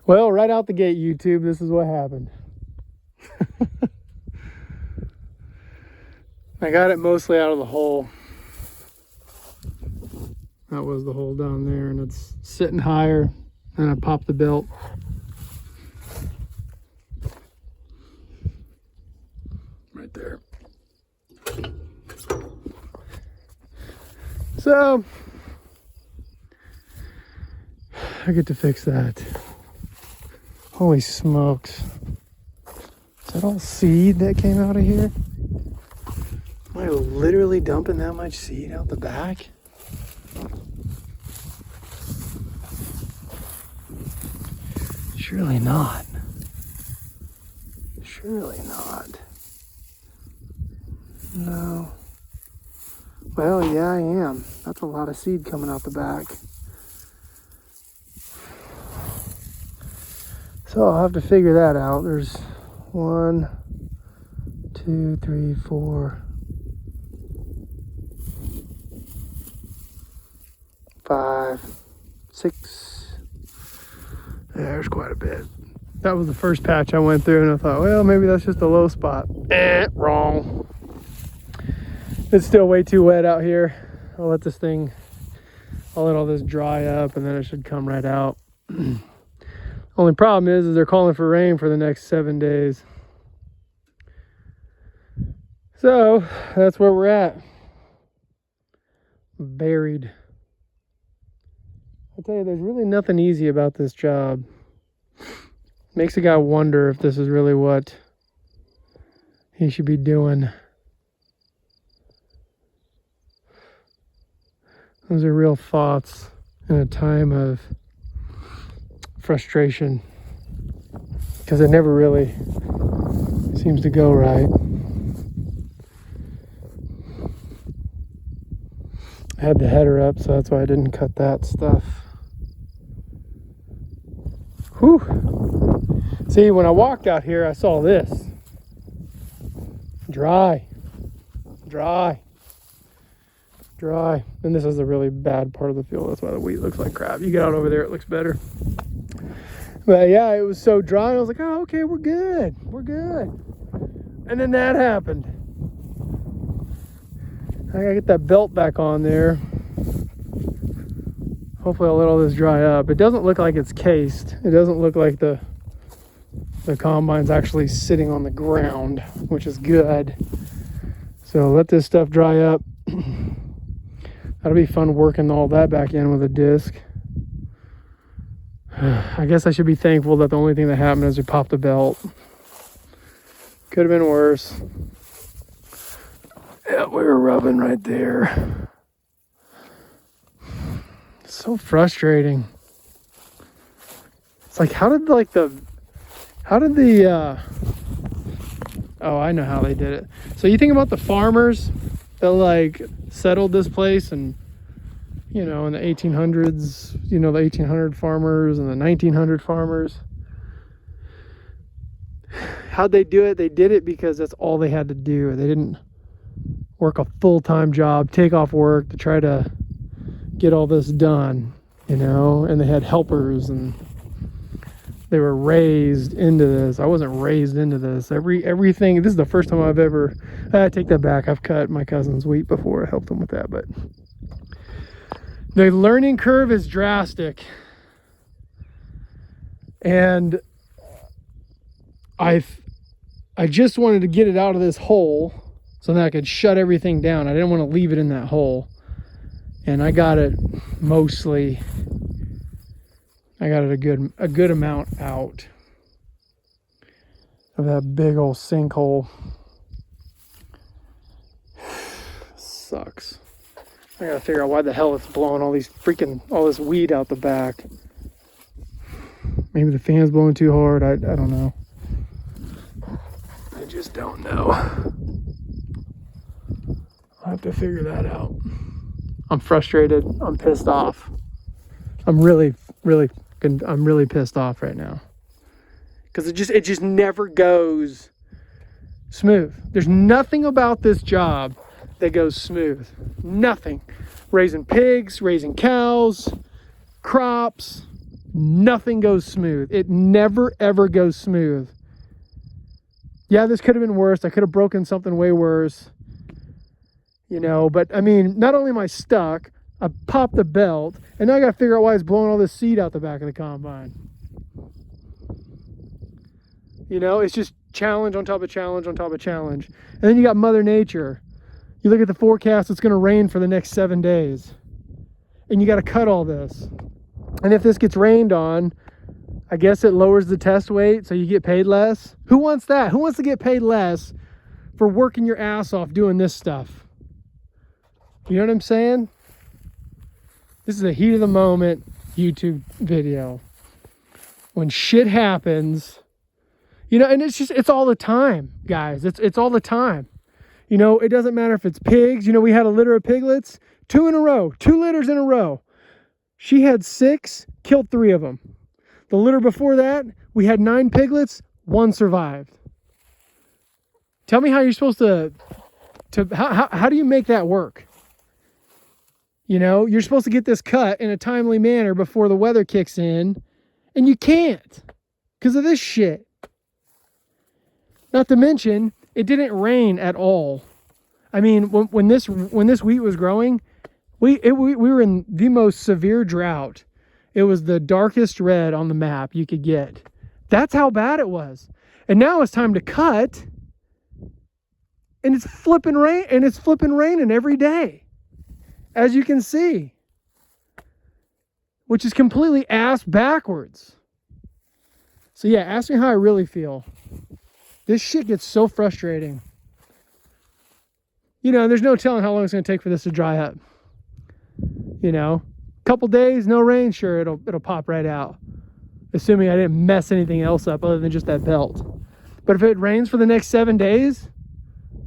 Well, right out the gate, YouTube, this is what happened. I got it mostly out of the hole. That was the hole down there, and it's sitting higher, and I popped the belt. Right there. So, I get to fix that. Holy smokes. Is that all seed that came out of here? Am I literally dumping that much seed out the back? Surely not. Surely not. No. Well, yeah, I am. That's a lot of seed coming out the back. So I'll have to figure that out. There's 1, 2, 3, 4, 5, 6. There's quite a bit. That was the first patch I went through, and I thought, well, maybe that's just a low spot. Wrong. It's still way too wet out here. I'll let all this dry up, and then it should come right out. Only problem is they're calling for rain for the next 7 days. So that's where we're at. Buried. I tell you, there's really nothing easy about this job. Makes a guy wonder if this is really what he should be doing. Those are real thoughts in a time of frustration, because it never really seems to go right. I had the header up, so that's why I didn't cut that stuff. Whew. See, when I walked out here, I saw this. Dry. And this is a really bad part of the field. That's why the wheat looks like crap. You get out over there, it looks better. But yeah, it was so dry. I was like, oh, okay, we're good. And then that happened. I gotta get that belt back on there. Hopefully I'll let all this dry up. It doesn't look like it's cased. It doesn't look like the combine's actually sitting on the ground, which is good. So let this stuff dry up. That'll be fun working all that back in with a disc. I guess I should be thankful that the only thing that happened is we popped the belt. Could have been worse. Yeah, we were rubbing right there. It's so frustrating. It's like, how did the oh, I know how they did it. So you think about the farmers that like settled this place, and you know, in the 1800s, you know, the 1800 farmers and the 1900 farmers. How'd they do it? They did it because that's all they had to do. They didn't work a full-time job, take off work to try to get all this done, you know, and they had helpers, and they were raised into this. I wasn't raised into this. Everything, this is the first time I've ever, I take that back. I've cut my cousin's wheat before. I helped him with that, but the learning curve is drastic. And I just wanted to get it out of this hole so that I could shut everything down. I didn't want to leave it in that hole. And I got it mostly, I got it a good amount out of that big old sinkhole. Sucks. I gotta figure out why the hell it's blowing all this weed out the back. Maybe the fan's blowing too hard. I don't know. I just don't know. I'll have to figure that out. I'm frustrated. I'm pissed off. I'm really pissed off right now. Because it just never goes smooth. There's nothing about this job that goes smooth. Nothing. Raising pigs, raising cows, crops, Nothing goes smooth. It never, ever goes smooth. Yeah, this could have been worse. I could have broken something way worse. You know, but I mean, not only am I stuck, I popped the belt, and now I got to figure out why it's blowing all this seed out the back of the combine. You know, it's just challenge on top of challenge on top of challenge. And then you got Mother Nature. You look at the forecast, it's going to rain for the next 7 days. And you got to cut all this. And if this gets rained on, I guess it lowers the test weight so you get paid less. Who wants that? Who wants to get paid less for working your ass off doing this stuff? You know what I'm saying? This is a heat of the moment YouTube video. When shit happens, you know, and it's all the time, guys. It's all the time. You know, it doesn't matter if it's pigs. You know, we had a litter of piglets, 2 in a row, 2 litters in a row. She had 6, killed 3 of them. The litter before that, we had 9 piglets, 1 survived. Tell me how you're supposed to how do you make that work? You know, you're supposed to get this cut in a timely manner before the weather kicks in, and you can't because of this shit. Not to mention, it didn't rain at all. I mean, when this wheat was growing, we were in the most severe drought. It was the darkest red on the map you could get. That's how bad it was. And now it's time to cut, and it's flipping raining every day, as you can see, which is completely ass backwards. So yeah, ask me how I really feel. This shit gets so frustrating. You know, there's no telling how long it's going to take for this to dry up. You know, couple days, no rain, sure, it'll pop right out. Assuming I didn't mess anything else up other than just that belt. But if it rains for the next 7 days,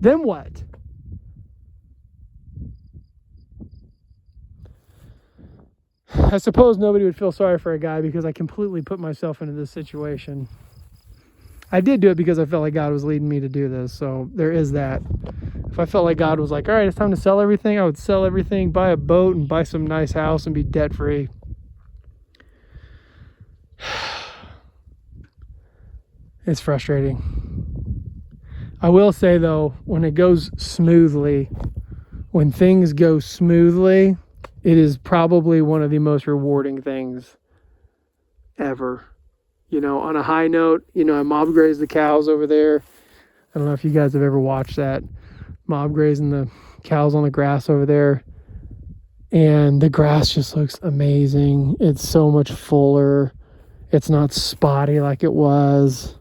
then what? I suppose nobody would feel sorry for a guy because I completely put myself into this situation. I did do it because I felt like God was leading me to do this, so there is that. If I felt like God was like, all right, it's time to sell everything, I would sell everything, buy a boat, and buy some nice house and be debt-free. It's frustrating. I will say, though, when it goes smoothly, when things go smoothly, it is probably one of the most rewarding things ever. You know, on a high note, you know, I mob graze the cows over there. I don't know if you guys have ever watched that. Mob grazing the cows on the grass over there. And the grass just looks amazing. It's so much fuller. It's not spotty like it was.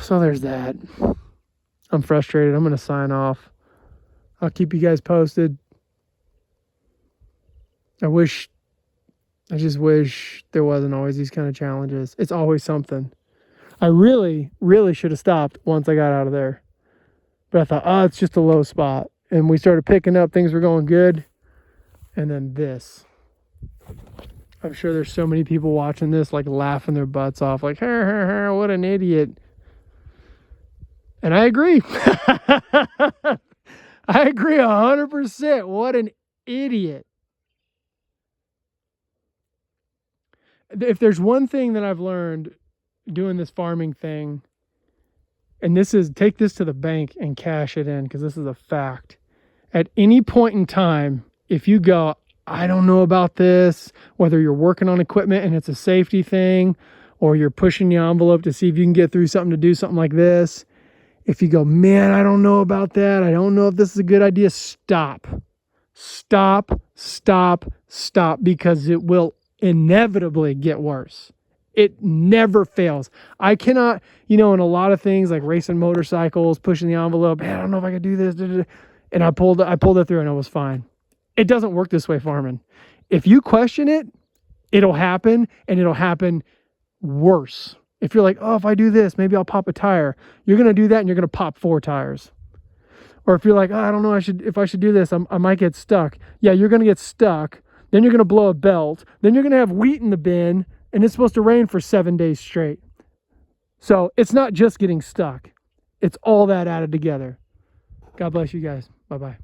So there's that. I'm frustrated. I'm going to sign off. I'll keep you guys posted. I just wish there wasn't always these kind of challenges. It's always something. I really, really should have stopped once I got out of there. But I thought, oh, it's just a low spot. And we started picking up. Things were going good. And then this. I'm sure there's so many people watching this, like, laughing their butts off. Like, what an idiot. And I agree. I agree 100%. What an idiot. If there's one thing that I've learned doing this farming thing, and this is, take this to the bank and cash it in, because this is a fact. At any point in time, if you go, I don't know about this, whether you're working on equipment and it's a safety thing, or you're pushing the envelope to see if you can get through something to do something like this. If you go, man, I don't know about that. I don't know if this is a good idea. Stop. Stop, stop, stop, because it will inevitably get worse. It never fails. I cannot, you know, in a lot of things like racing motorcycles, pushing the envelope, man, I don't know if I could do this. And I pulled it through and it was fine. It doesn't work this way farming. If you question it, it'll happen, and it'll happen worse. If you're like, oh, if I do this, maybe I'll pop a tire. You're going to do that and you're going to pop 4 tires. Or if you're like, oh, I don't know, if I should do this, I might get stuck. Yeah, you're going to get stuck. Then you're going to blow a belt. Then you're going to have wheat in the bin, and it's supposed to rain for 7 days straight. So it's not just getting stuck. It's all that added together. God bless you guys. Bye-bye.